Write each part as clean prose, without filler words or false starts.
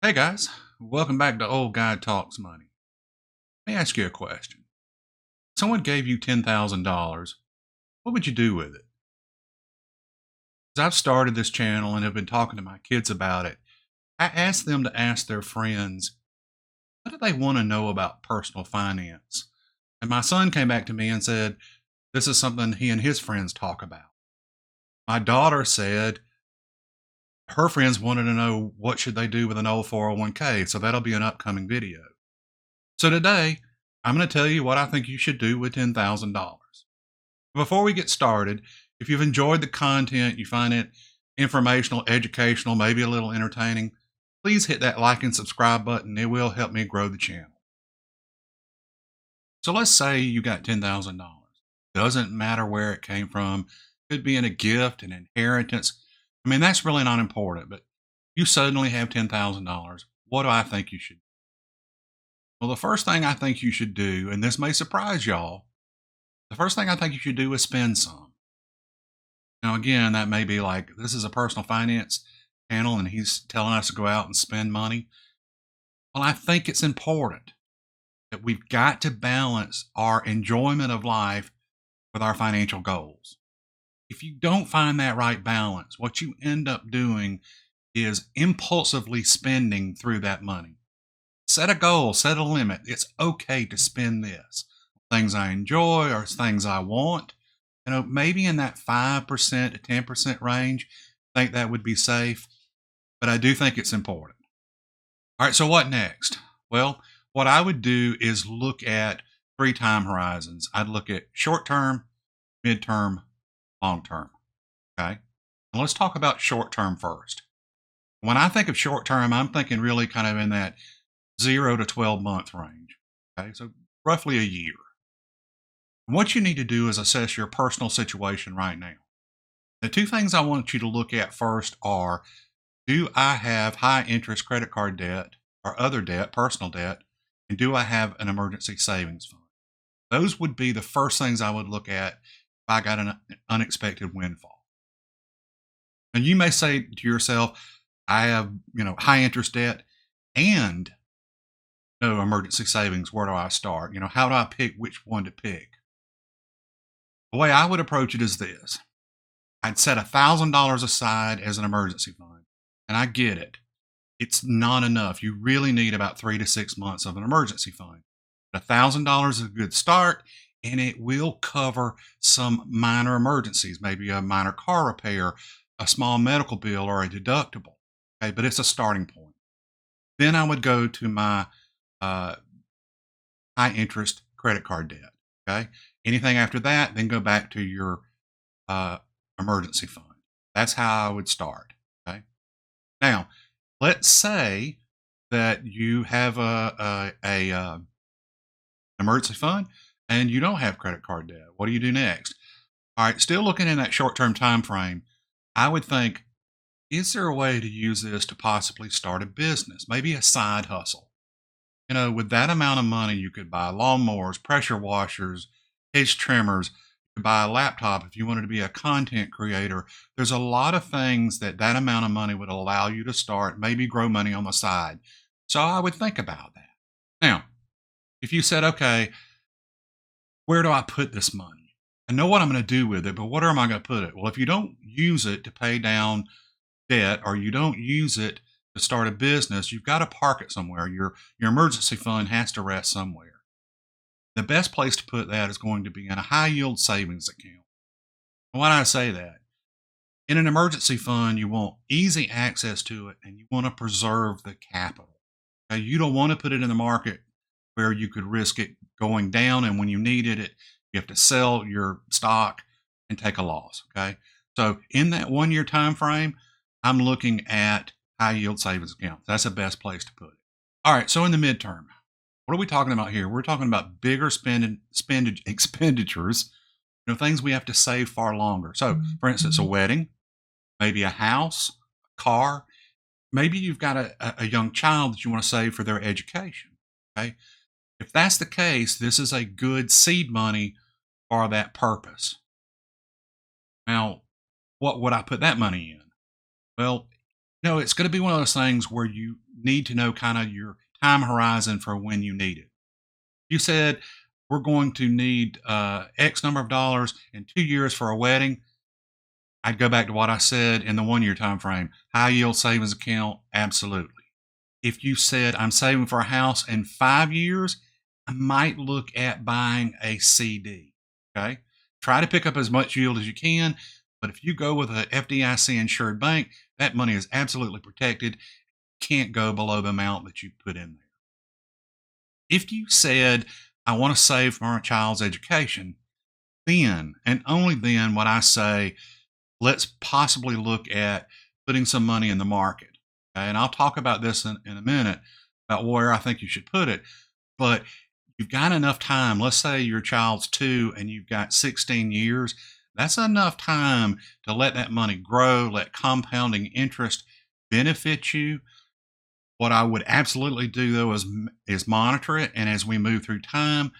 Hey guys, welcome back to Old Guy Talks Money. Let me ask you a question. Someone gave you $10,000. What would you do with it? As I've started this channel and have been talking to my kids about it, I asked them to ask their friends, what do they want to know about personal finance? And my son came back to me and said, this is something he and his friends talk about. My daughter said her friends wanted to know what should they do with an old 401k, so that'll be an upcoming video. So today, I'm going to tell you what I think you should do with $10,000. Before we get started, if you've enjoyed the content, you find it informational, educational, maybe a little entertaining, please hit that like and subscribe button. It will help me grow the channel. So let's say you got $10,000. Doesn't matter where it came from. Could be in a gift, an inheritance. I mean, that's really not important, but you suddenly have $10,000. What do I think you should do? Well, the first thing I think you should do, and this may surprise y'all, the first thing I think you should do is spend some. Now, again, that may be like, this is a personal finance channel and he's telling us to go out and spend money. Well, I think it's important that we've got to balance our enjoyment of life with our financial goals. If you don't find that right balance, what you end up doing is impulsively spending through that money. Set a goal, set a limit. It's okay to spend this. Things I enjoy or things I want. Maybe in that 5% to 10% range, I think that would be safe, but I do think it's important. All right, so what next? Well, what I would do is look at 3 time horizons. I'd look at short term, midterm, long term. Okay. And let's talk about short term first. When I think of short term, I'm thinking really kind of in that 0 to 12-month range. Okay. So roughly a year. What you need to do is assess your personal situation right now. The 2 things I want you to look at first are, do I have high interest credit card debt or other debt, personal debt, and do I have an emergency savings fund? Those would be the first things I would look at if I got an unexpected windfall. And you may say to yourself, I have, high interest debt and no emergency savings. Where do I start? How do I pick which one to pick? The way I would approach it is this. I'd set $1,000 aside as an emergency fund. And I get it. It's not enough. You really need about 3 to 6 months of an emergency fund. But $1,000 is a good start, and it will cover some minor emergencies, maybe a minor car repair, a small medical bill, or a deductible. Okay, but it's a starting point. Then I would go to my high interest credit card debt. Okay. Anything after that, then go back to your emergency fund. That's how I would start. Okay. Now, let's say that you have a emergency fund and you don't have credit card debt. What do you do next? All right. Still looking in that short-term time frame, I would think, is there a way to use this to possibly start a business, maybe a side hustle? With that amount of money, you could buy lawnmowers, pressure washers, hedge trimmers. You could buy a laptop if you wanted to be a content creator. There's a lot of things that amount of money would allow you to start, maybe grow money on the side. So I would think about that. Now, if you said, okay, where do I put this money? I know what I'm going to do with it, but where am I going to put it? Well, if you don't use it to pay down debt or you don't use it to start a business, you've got to park it somewhere. Your emergency fund has to rest somewhere. The best place to put that is going to be in a high yield savings account. Why do I say that? In an emergency fund, you want easy access to it and you want to preserve the capital. Okay? You don't want to put it in the market where you could risk it going down, and when you needed it, you have to sell your stock and take a loss. Okay. So in that 1 year time frame, I'm looking at high yield savings accounts. That's the best place to put it. All right. So in the midterm, what are we talking about here? We're talking about bigger expenditures, things we have to save far longer. So for instance, a wedding, maybe a house, a car, maybe you've got a young child that you want to save for their education. Okay. If that's the case, this is a good seed money for that purpose. Now, what would I put that money in? Well, It's going to be one of those things where you need to know kind of your time horizon for when you need it. You said we're going to need X number of dollars in 2 years for a wedding. I'd go back to what I said in the 1 year time frame. High yield savings account, absolutely. If you said I'm saving for a house in 5 years, I might look at buying a CD. Okay. Try to pick up as much yield as you can. But if you go with a FDIC insured bank, that money is absolutely protected. Can't go below the amount that you put in there. If you said, I want to save for my child's education, then and only then would I say, let's possibly look at putting some money in the market. Okay? And I'll talk about this in a minute about where I think you should put it. But you've got enough time. Let's say your child's 2 and you've got 16 years. That's enough time to let that money grow, let compounding interest benefit you. What I would absolutely do though is monitor it, and as we move through time,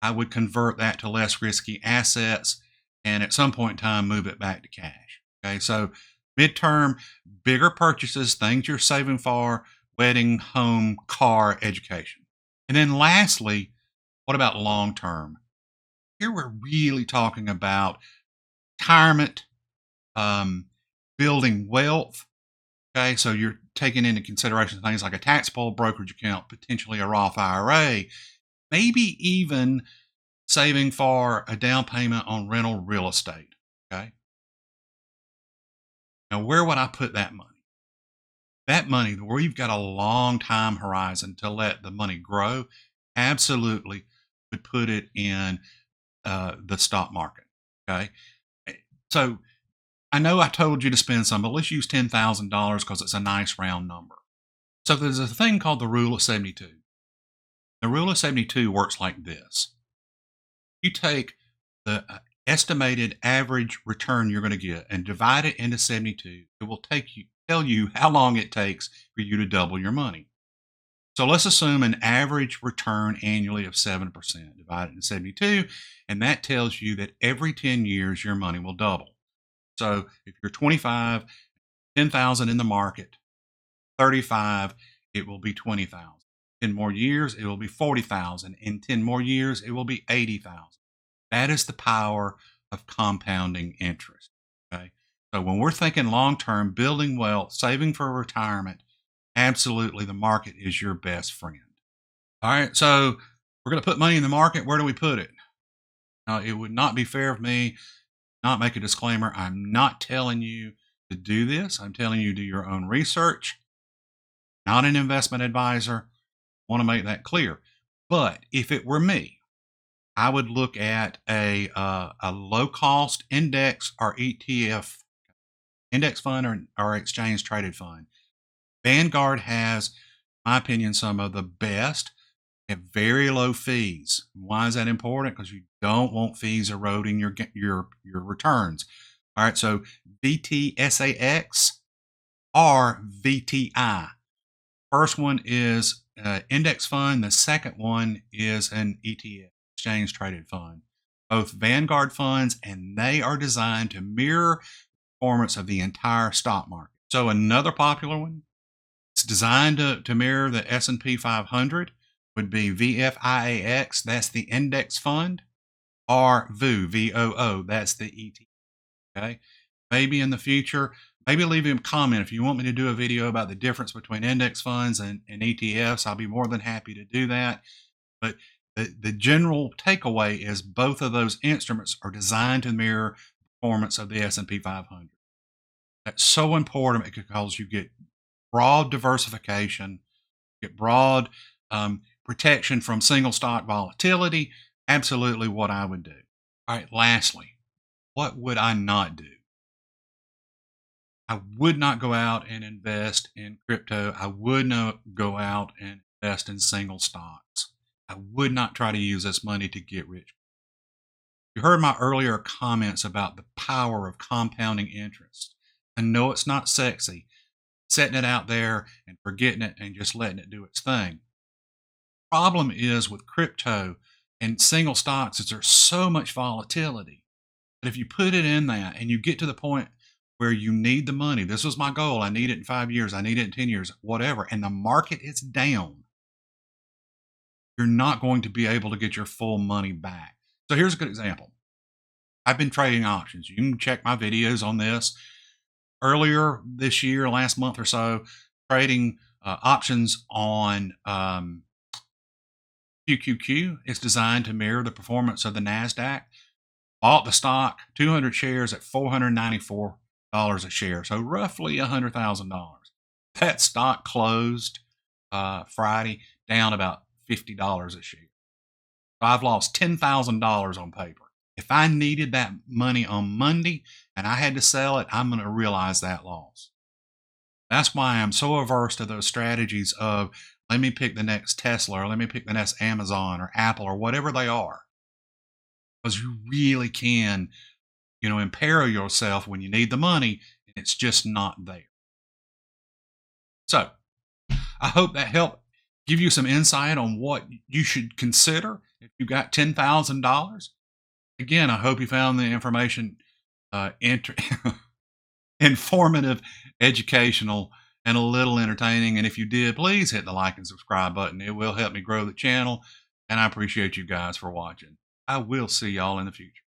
I would convert that to less risky assets, and at some point in time, move it back to cash. Okay, so midterm, bigger purchases, things you're saving for, wedding, home, car, education. And then lastly, what about long term? Here we're really talking about retirement, um, building wealth. Okay, so you're taking into consideration things like a taxable brokerage account, potentially a Roth IRA, maybe even saving for a down payment on rental real estate. Okay. Now, where would I put that money? That money, where you've got a long time horizon to let the money grow, absolutely would put it in the stock market. Okay. Eh, So I know I told you to spend some, but let's use $10,000 because it's a nice round number. So there's a thing called the rule of 72. The rule of 72 works like this. You take the estimated average return you're going to get and divide it into 72. It will tell you how long it takes for you to double your money. So let's assume an average return annually of 7%, divided into 72, and that tells you that every 10 years your money will double. So if you're 25, 10,000 in the market, 35, it will be 20,000. 10 more years, it will be 40,000. In 10 more years, it will be 80,000. That is the power of compounding interest. Okay. So when we're thinking long term, building wealth, saving for retirement, absolutely the market is your best friend. All right. So we're going to put money in the market. Where do we put it? Now, it would not be fair of me not make a disclaimer. I'm not telling you to do this. I'm telling you to do your own research. Not an investment advisor. Want to make that clear. But if it were me, I would look at a low cost index or ETF, index fund or exchange traded fund. Vanguard has, in my opinion, some of the best at very low fees. Why is that important? Because you don't want fees eroding your returns. All right, so VTSAX or VTI. First one is index fund. The second one is an ETF, exchange traded fund. Both Vanguard funds, and they are designed to mirror performance of the entire stock market. So another popular one, it's designed to mirror the S&P 500, would be VFIAX. That's the index fund, or VOO, VOO. That's the ETF. Okay. Maybe in the future, maybe leave me a comment if you want me to do a video about the difference between index funds and ETFs. I'll be more than happy to do that. But the general takeaway is both of those instruments are designed to mirror performance of the S&P 500. That's so important because you get broad diversification, get broad protection from single stock volatility. Absolutely what I would do. All right, lastly, what would I not do? I would not go out and invest in crypto. I would not go out and invest in single stocks. I would not try to use this money to get rich. You heard my earlier comments about the power of compounding interest. I know it's not sexy, setting it out there and forgetting it and just letting it do its thing. Problem is with crypto and single stocks is there's so much volatility that if you put it in that and you get to the point where you need the money. This was my goal. I need it in 5 years. I need it in 10 years, whatever. And the market is down. You're not going to be able to get your full money back. So here's a good example. I've been trading options. You can check my videos on this. Earlier this year, last month or so, trading options on QQQ. It's designed to mirror the performance of the NASDAQ. Bought the stock, 200 shares at $494 a share. So roughly $100,000. That stock closed Friday down about $50 a share. So I've lost $10,000 on paper. If I needed that money on Monday and I had to sell it, I'm going to realize that loss. That's why I'm so averse to those strategies of let me pick the next Tesla or let me pick the next Amazon or Apple or whatever they are. Because you really can, imperil yourself when you need the money and it's just not there. So I hope that helped give you some insight on what you should consider if you got $10,000. Again, I hope you found the information informative, educational, and a little entertaining. And if you did, please hit the like and subscribe button. It will help me grow the channel. And I appreciate you guys for watching. I will see y'all in the future.